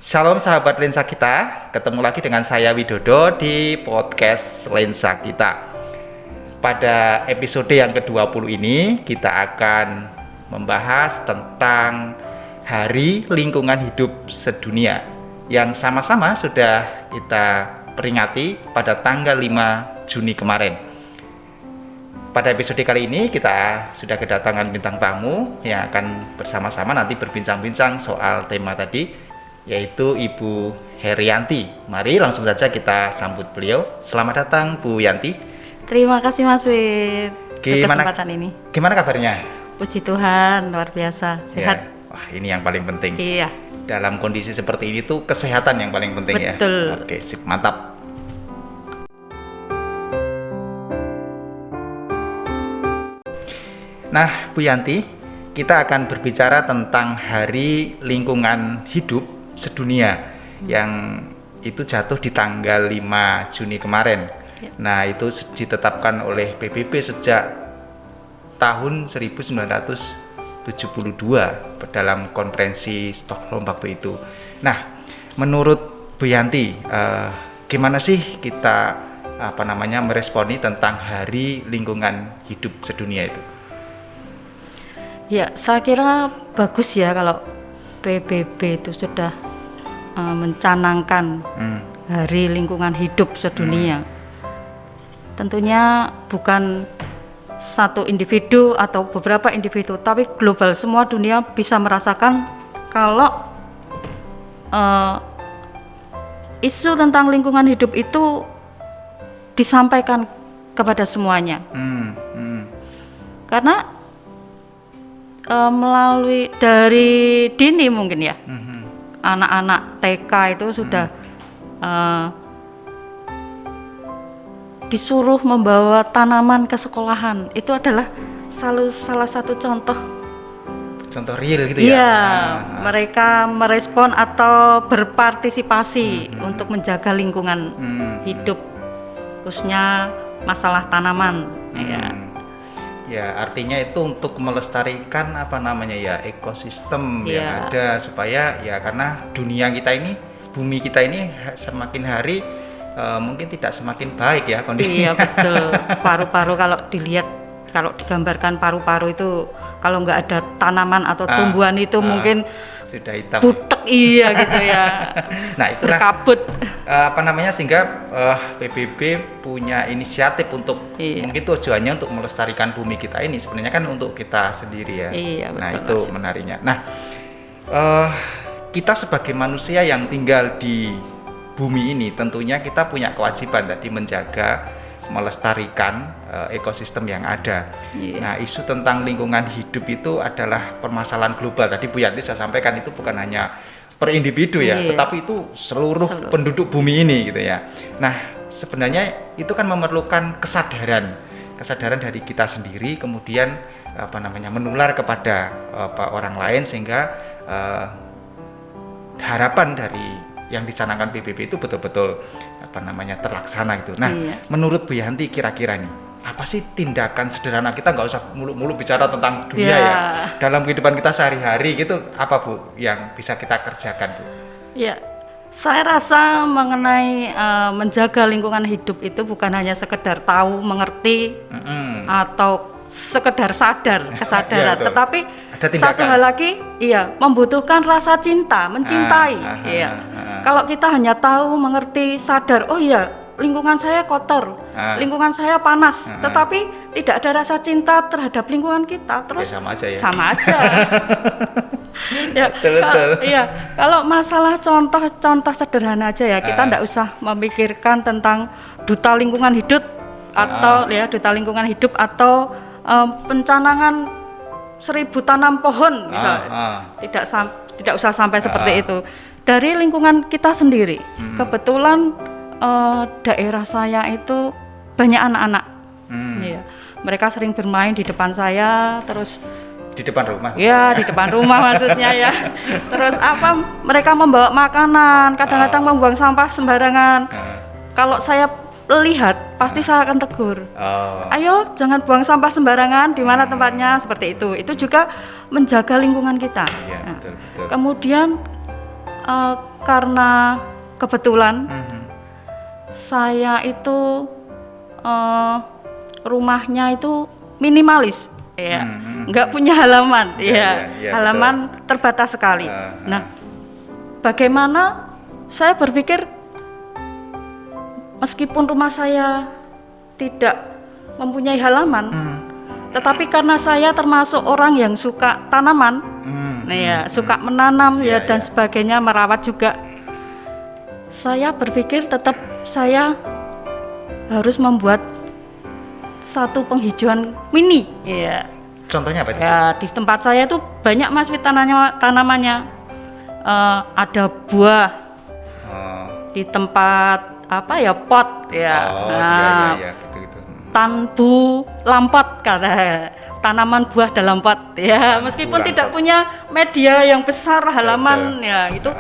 Shalom sahabat Lensa Kita, ketemu lagi dengan saya Widodo di podcast Lensa Kita. Pada episode yang ke-20 ini kita akan membahas tentang Hari Lingkungan Hidup Sedunia yang sama-sama sudah kita peringati pada tanggal 5 Juni kemarin. Pada episode kali ini kita sudah kedatangan bintang tamu yang akan bersama-sama nanti berbincang-bincang soal tema tadi, yaitu Ibu Herianti. Mari langsung saja kita sambut beliau. Selamat datang Bu Yanti. Terima kasih Mas Wid kesempatan ini. Gimana kabarnya? Puji Tuhan, luar biasa, sehat. Ya. Wah, ini yang paling penting. Iya. Dalam kondisi seperti ini tuh kesehatan yang paling penting. Betul. Ya. Oke, sip, mantap. Nah, Bu Yanti, kita akan berbicara tentang Hari Lingkungan Hidup Sedunia yang itu jatuh di tanggal 5 Juni kemarin. Ya. Nah, itu ditetapkan oleh PBB sejak tahun 1972 dalam konferensi Stockholm waktu itu. Nah, menurut Bu Yanti, gimana sih kita meresponi tentang Hari Lingkungan Hidup Sedunia itu? Ya, saya kira bagus ya kalau PBB itu sudah mencanangkan Hari Lingkungan Hidup Sedunia. Tentunya bukan satu individu atau beberapa individu, tapi global, semua dunia bisa merasakan kalau isu tentang lingkungan hidup itu disampaikan kepada semuanya. Karena melalui dari dini mungkin ya, anak-anak TK itu sudah disuruh membawa tanaman ke sekolahan. Itu adalah salah satu contoh real gitu ya. Iya, mereka merespon atau berpartisipasi untuk menjaga lingkungan hidup, khususnya masalah tanaman. Ya, artinya itu untuk melestarikan ekosistem yang ada, supaya ya, karena dunia kita ini, bumi kita ini semakin hari mungkin tidak semakin baik ya kondisinya. Iya, betul. Paru-paru kalau digambarkan paru-paru itu kalau nggak ada tanaman atau tumbuhan itu mungkin sudah hitam, butek, iya gitu ya. Nah, itulah berkabut. Sehingga PBB punya inisiatif untuk mungkin tujuannya untuk melestarikan bumi kita ini, sebenarnya kan untuk kita sendiri ya. Iya, betul. Nah, itu menariknya. Nah, kita sebagai manusia yang tinggal di bumi ini tentunya kita punya kewajiban tadi menjaga, melestarikan ekosistem yang ada. Nah, isu tentang lingkungan hidup itu adalah permasalahan global. Tadi Bu Yanti saya sampaikan itu bukan hanya per individu ya, tetapi itu seluruh penduduk bumi ini gitu ya. Nah, sebenarnya itu kan memerlukan kesadaran dari kita sendiri, kemudian menular kepada orang lain, sehingga harapan dari yang dicanangkan PBB itu betul-betul terlaksana gitu. Nah, menurut Bu Yanti kira-kira nih, apa sih tindakan sederhana, kita nggak usah mulu-mulu bicara tentang dunia ya, dalam kehidupan kita sehari-hari gitu, apa Bu yang bisa kita kerjakan Bu? Ya, saya rasa mengenai menjaga lingkungan hidup itu bukan hanya sekedar tahu, mengerti, atau sekedar kesadaran, tetapi satu hal lagi, membutuhkan rasa cinta, mencintai. Kalau kita hanya tahu, mengerti, sadar, oh iya, lingkungan saya kotor, lingkungan saya panas, tetapi tidak ada rasa cinta terhadap lingkungan kita, terus sama aja. Betul. Kalau masalah contoh sederhana aja ya, kita tidak usah memikirkan tentang duta lingkungan hidup atau pencanangan 1000 tanam pohon misalnya. Tidak usah sampai seperti itu. Dari lingkungan kita sendiri, kebetulan daerah saya itu banyak anak-anak. Mereka sering bermain di depan saya, terus di depan rumah. Ya, di depan rumah maksudnya ya. Terus mereka membawa makanan, kadang-kadang membuang sampah sembarangan. Kalau saya lihat, pasti saya akan tegur. Ayo, jangan buang sampah sembarangan, di mana tempatnya, seperti itu. Itu juga menjaga lingkungan kita. Betul. Kemudian karena kebetulan saya itu rumahnya itu minimalis, ya, nggak punya halaman, ya, halaman betul. Terbatas sekali. Nah, bagaimana saya berpikir meskipun rumah saya tidak mempunyai halaman, tetapi karena saya termasuk orang yang suka tanaman, suka menanam dan sebagainya, merawat juga, saya berpikir tetap saya harus membuat satu penghijauan mini, ya. Contohnya apa itu? Ya, di tempat saya itu banyak Mas Wid tanamannya. Ada buah di tempat pot, ya. Gitu. Tanbu lampot, kata tanaman buah dalam pot, ya. Meskipun tidak punya media yang besar halaman, ya itu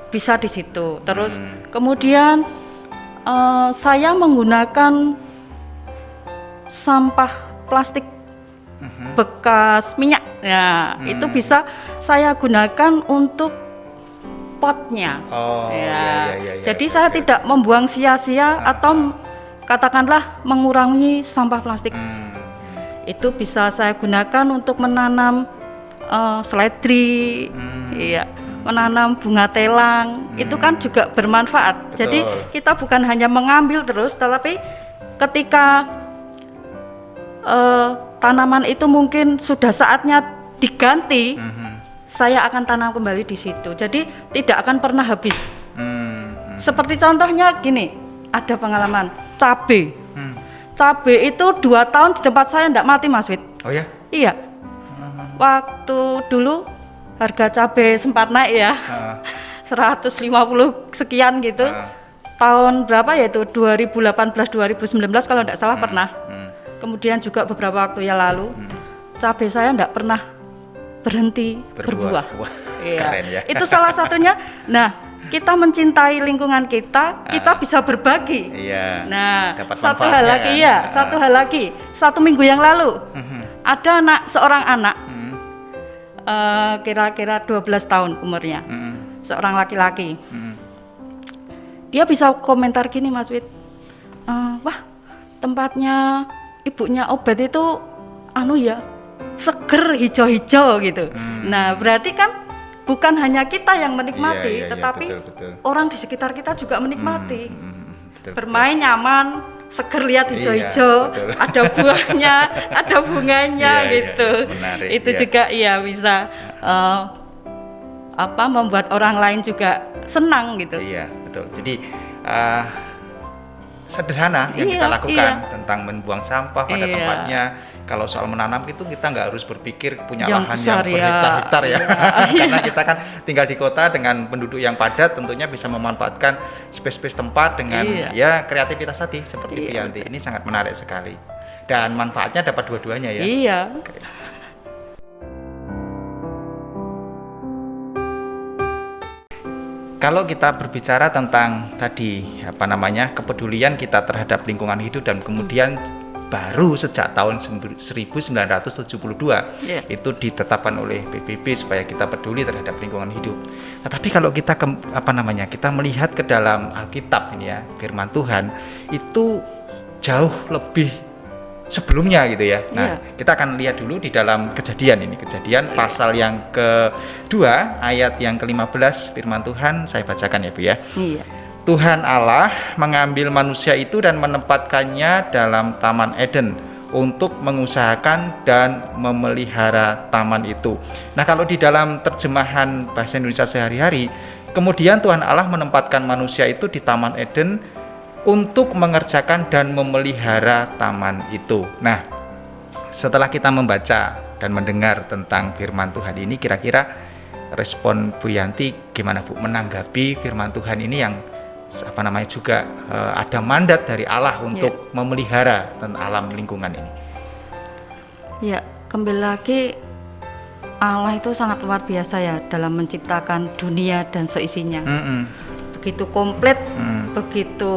bisa di situ. Terus kemudian saya menggunakan sampah plastik bekas minyak, ya, itu bisa saya gunakan untuk potnya. Jadi saya tidak membuang sia-sia atau katakanlah mengurangi sampah plastik. Itu bisa saya gunakan untuk menanam seledri, menanam bunga telang. Itu kan juga bermanfaat. Betul. Jadi kita bukan hanya mengambil terus, tetapi ketika tanaman itu mungkin sudah saatnya diganti, saya akan tanam kembali di situ. Jadi tidak akan pernah habis. Seperti contohnya gini, ada pengalaman cabai. Cabai itu 2 tahun di tempat saya tidak mati, Mas Wid. Oh ya? Iya. Waktu dulu harga cabai sempat naik, ya, 150 sekian gitu. Tahun berapa ya itu? 2018-2019 kalau tidak salah pernah. Kemudian juga beberapa waktu yang lalu, cabai saya tidak pernah berhenti berbuah. Keren, ya. Itu salah satunya. Nah, kita mencintai lingkungan kita bisa berbagi. Nah, satu hal lagi, kan? Satu hal lagi. 1 minggu yang lalu, ada seorang anak, kira-kira 12 tahun umurnya, seorang laki-laki. Dia bisa komentar gini, Mas Wid, wah, tempatnya ibunya Obed itu seger, hijau-hijau gitu. Nah, berarti kan bukan hanya kita yang menikmati, tetapi betul. Orang di sekitar kita juga menikmati. Bermain nyaman, seger, lihat hijau-hijau, ada buahnya, ada bunganya gitu. Menarik, itu juga bisa membuat orang lain juga senang gitu. Iya, betul. Jadi sederhana yang kita lakukan tentang membuang sampah pada tempatnya. Kalau soal menanam itu kita nggak harus berpikir punya yang lahan besar, yang berhektar-hektar ya. Karena kita kan tinggal di kota dengan penduduk yang padat, tentunya bisa memanfaatkan space-space tempat dengan kreativitas tadi seperti Bianti. Ini sangat menarik sekali. Dan manfaatnya dapat dua-duanya, ya. Iya. Kalau kita berbicara tentang tadi kepedulian kita terhadap lingkungan hidup, dan kemudian baru sejak tahun 1972 itu ditetapkan oleh PBB supaya kita peduli terhadap lingkungan hidup. Tetapi kalau kita kita melihat ke dalam Alkitab ini, ya, firman Tuhan itu jauh lebih sebelumnya gitu, ya. Nah, kita akan lihat dulu di dalam Kejadian pasal yang kedua ayat yang ke-15, firman Tuhan saya bacakan, ya, Bu, ya. Tuhan Allah mengambil manusia itu dan menempatkannya dalam Taman Eden untuk mengusahakan dan memelihara taman itu. Nah, kalau di dalam terjemahan bahasa Indonesia sehari-hari, kemudian Tuhan Allah menempatkan manusia itu di Taman Eden untuk mengerjakan dan memelihara taman itu. Nah, setelah kita membaca dan mendengar tentang firman Tuhan ini, kira-kira respon Bu Yanti gimana, Bu, menanggapi firman Tuhan ini yang juga ada mandat dari Allah untuk memelihara alam lingkungan ini? Ya, kembali lagi Allah itu sangat luar biasa, ya, dalam menciptakan dunia dan seisinya. Begitu komplit, begitu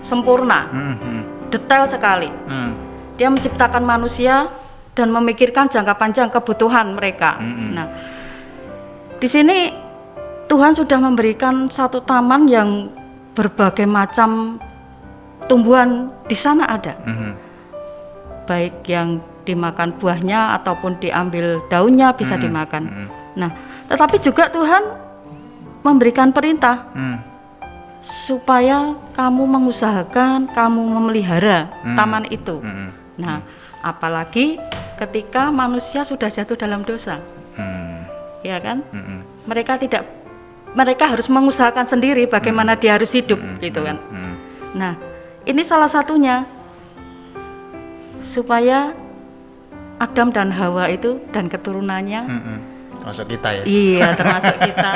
sempurna, detail sekali. Dia menciptakan manusia dan memikirkan jangka panjang kebutuhan mereka. Nah, di sini Tuhan sudah memberikan satu taman yang berbagai macam tumbuhan di sana ada. Baik yang dimakan buahnya ataupun diambil daunnya bisa dimakan. Nah, tetapi juga Tuhan memberikan perintah supaya kamu mengusahakan, kamu memelihara taman itu. Nah, apalagi ketika manusia sudah jatuh dalam dosa, ya kan? Mereka harus mengusahakan sendiri bagaimana dia harus hidup, gitu kan? Nah, ini salah satunya supaya Adam dan Hawa itu dan keturunannya. Termasuk kita ya? Iya, termasuk kita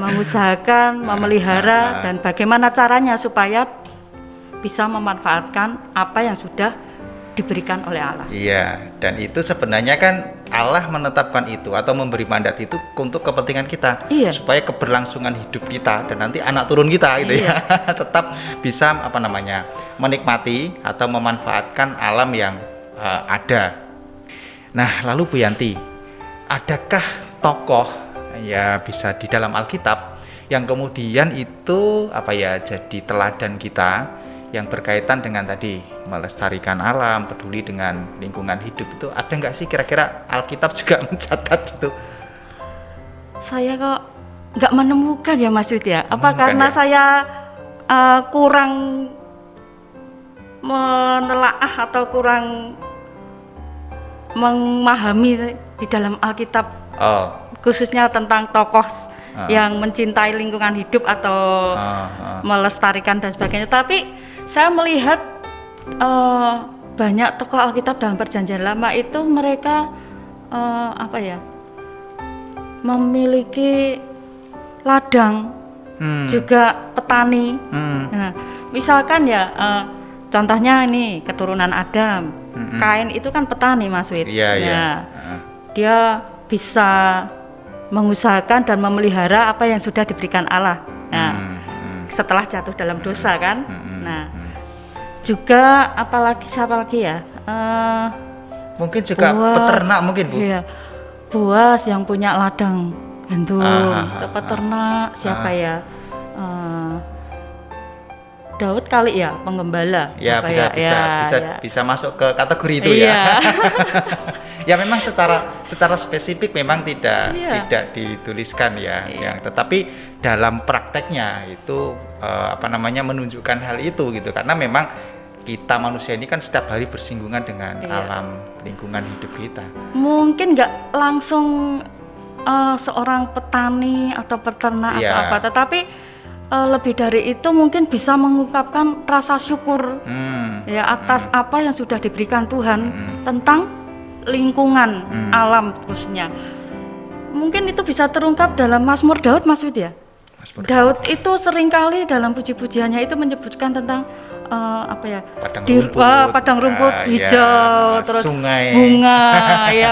mengusahakan, memelihara, dan bagaimana caranya supaya bisa memanfaatkan apa yang sudah diberikan oleh Allah. Iya, dan itu sebenarnya kan Allah menetapkan itu atau memberi mandat itu untuk kepentingan kita, supaya keberlangsungan hidup kita dan nanti anak turun kita gitu ya tetap bisa menikmati atau memanfaatkan alam yang ada. Nah, lalu Bu Yanti, adakah tokoh ya bisa di dalam Alkitab yang kemudian itu jadi teladan kita yang berkaitan dengan tadi melestarikan alam, peduli dengan lingkungan hidup itu ada nggak sih kira-kira Alkitab juga mencatat itu? Saya kok nggak menemukan ya Mas Wid ya. Apa karena ya? saya kurang menelaah atau kurang memahami di dalam Alkitab, khususnya tentang tokoh yang mencintai lingkungan hidup atau melestarikan dan sebagainya. Tapi saya melihat banyak tokoh Alkitab dalam Perjanjian Lama itu mereka memiliki ladang, juga petani. Nah, misalkan ya contohnya ini keturunan Adam, Kain itu kan petani Mas Wid. Dia bisa mengusahakan dan memelihara apa yang sudah diberikan Allah. Nah, setelah jatuh dalam dosa kan. Nah, juga siapa lagi ya? Mungkin juga peternak mungkin Bu. Iya. Boas yang punya ladang gandum. Peternak siapa ya? Daud kali ya, penggembala. Ya, bisa masuk ke kategori itu ya. Ya memang secara spesifik memang tidak dituliskan ya. Tetapi dalam prakteknya itu menunjukkan hal itu gitu, karena memang kita manusia ini kan setiap hari bersinggungan dengan alam lingkungan hidup kita. Mungkin nggak langsung Seorang petani atau peternak atau apa, tetapi lebih dari itu mungkin bisa mengungkapkan rasa syukur atas apa yang sudah diberikan Tuhan tentang lingkungan alam khususnya. Mungkin itu bisa terungkap dalam Mazmur Daud, Mas Wid ya. Daud itu seringkali dalam puji-pujiannya itu menyebutkan tentang padang rumput hijau, terus sungai,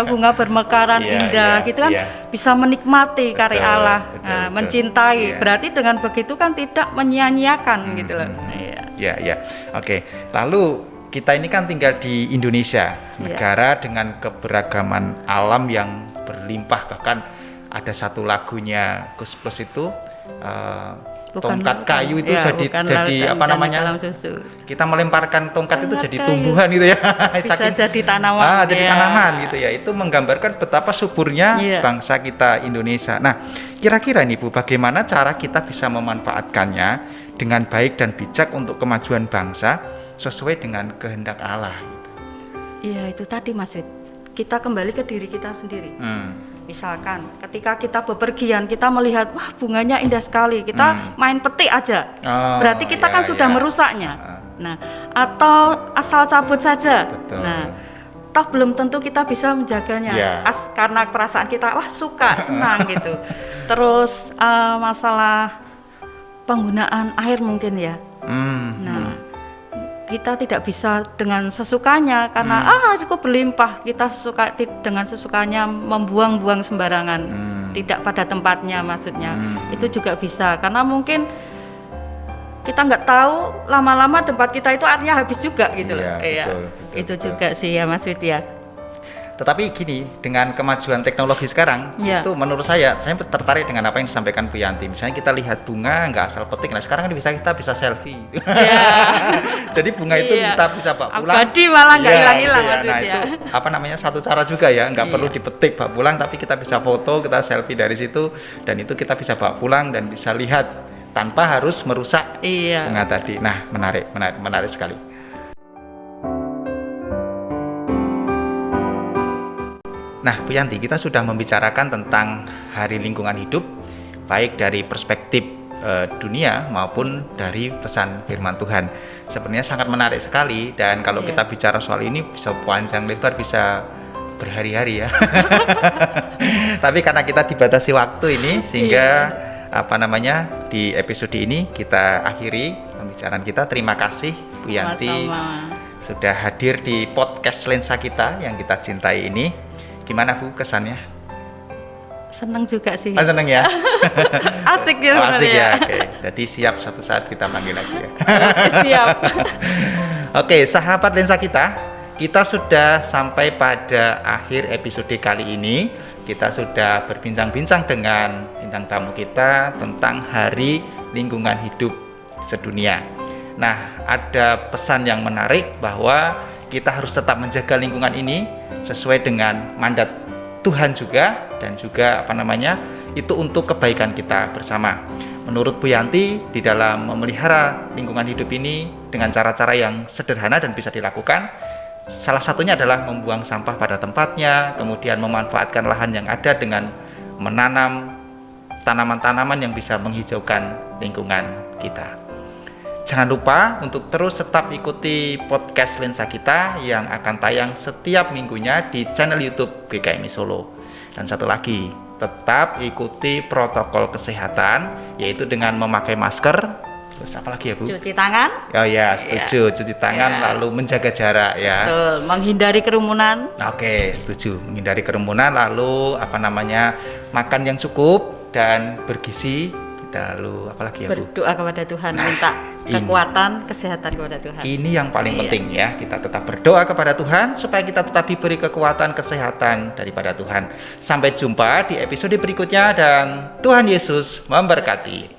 bunga bermekaran indah, gitu kan, bisa menikmati karya Allah, mencintai. Berarti dengan begitu kan tidak menyia-nyiakan gitu loh. Oke. Lalu kita ini kan tinggal di Indonesia, negara dengan keberagaman alam yang berlimpah. Bahkan ada satu lagunya Gus Plus itu tongkat kayu itu jadi apa namanya? Kita melemparkan tongkat itu jadi tumbuhan gitu ya. Bisa jadi tanaman. Jadi tanaman gitu ya. Itu menggambarkan betapa suburnya bangsa kita Indonesia. Nah, kira-kira nih Bu, bagaimana cara kita bisa memanfaatkannya dengan baik dan bijak untuk kemajuan bangsa sesuai dengan kehendak Allah gitu. Iya, itu tadi Mas Wid. Kita kembali ke diri kita sendiri. Misalkan ketika kita bepergian, kita melihat wah bunganya indah sekali, kita main petik aja, berarti kita kan sudah merusaknya. Nah, atau asal cabut saja. Betul. Nah, toh belum tentu kita bisa menjaganya. Karena perasaan kita wah suka, senang gitu. Terus masalah penggunaan air mungkin ya. Nah, kita tidak bisa dengan sesukanya karena cukup berlimpah, kita dengan sesukanya membuang-buang sembarangan, tidak pada tempatnya maksudnya. Itu juga bisa karena mungkin kita nggak tahu lama-lama tempat kita itu airnya habis juga gitu loh. Betul, itu juga sih ya Mas Wid ya. Tetapi gini, dengan kemajuan teknologi sekarang, Iya. itu menurut saya tertarik dengan apa yang disampaikan Bu Yanti. Misalnya kita lihat bunga, nggak asal petik. Nah sekarang kan kita bisa selfie. Iya. Jadi bunga itu Iya. kita bisa bawa pulang. Abadi malah nggak Iya, hilang-hilang iya. Nah maksudnya. itu apa namanya satu cara juga ya, nggak Iya. perlu dipetik bawa pulang, tapi kita bisa foto, kita selfie dari situ, dan itu kita bisa bawa pulang dan bisa lihat tanpa harus merusak Iya. bunga tadi. Nah menarik sekali. Nah, Bu Yanti, kita sudah membicarakan tentang Hari Lingkungan Hidup, baik dari perspektif dunia maupun dari pesan firman Tuhan. Sebenarnya sangat menarik sekali, dan kalau Iya. kita bicara soal ini bisa panjang lebar, bisa berhari-hari ya. Tapi karena kita dibatasi waktu ini, sehingga di episode ini kita akhiri pembicaraan kita. Terima kasih Bu Yanti Sama-sama. sudah hadir di podcast Lensa kita yang kita cintai ini. Gimana Bu kesannya? Senang juga sih. Seneng ya? Asik ya. Oh, asik ya. sebenarnya. Oke. Jadi siap suatu saat kita panggil lagi ya. Oke, siap. Oke, sahabat Lensa kita sudah sampai pada akhir episode kali ini. Kita sudah berbincang-bincang dengan bintang tamu kita tentang Hari Lingkungan Hidup Sedunia. Nah, ada pesan yang menarik bahwa kita harus tetap menjaga lingkungan ini sesuai dengan mandat Tuhan juga, dan juga itu untuk kebaikan kita bersama. Menurut Bu Yanti, di dalam memelihara lingkungan hidup ini dengan cara-cara yang sederhana dan bisa dilakukan, salah satunya adalah membuang sampah pada tempatnya, kemudian memanfaatkan lahan yang ada dengan menanam tanaman-tanaman yang bisa menghijaukan lingkungan kita. Jangan lupa untuk terus tetap ikuti podcast Lensa kita yang akan tayang setiap minggunya di channel YouTube GKMI Solo. Dan satu lagi, tetap ikuti protokol kesehatan, yaitu dengan memakai masker. Terus apa lagi ya Bu? Cuci tangan. Oh ya, setuju. Cuci tangan, Ya. lalu menjaga jarak ya. Betul. Menghindari kerumunan. Oke, setuju. Menghindari kerumunan, lalu makan yang cukup dan bergizi. Lalu apa lagi ya Bu? Berdoa kepada Tuhan, minta kekuatan, kesehatan kepada Tuhan. Ini yang paling Iya. penting ya. Kita tetap berdoa kepada Tuhan supaya kita tetap diberi kekuatan, kesehatan daripada Tuhan. Sampai jumpa di episode berikutnya, dan Tuhan Yesus memberkati.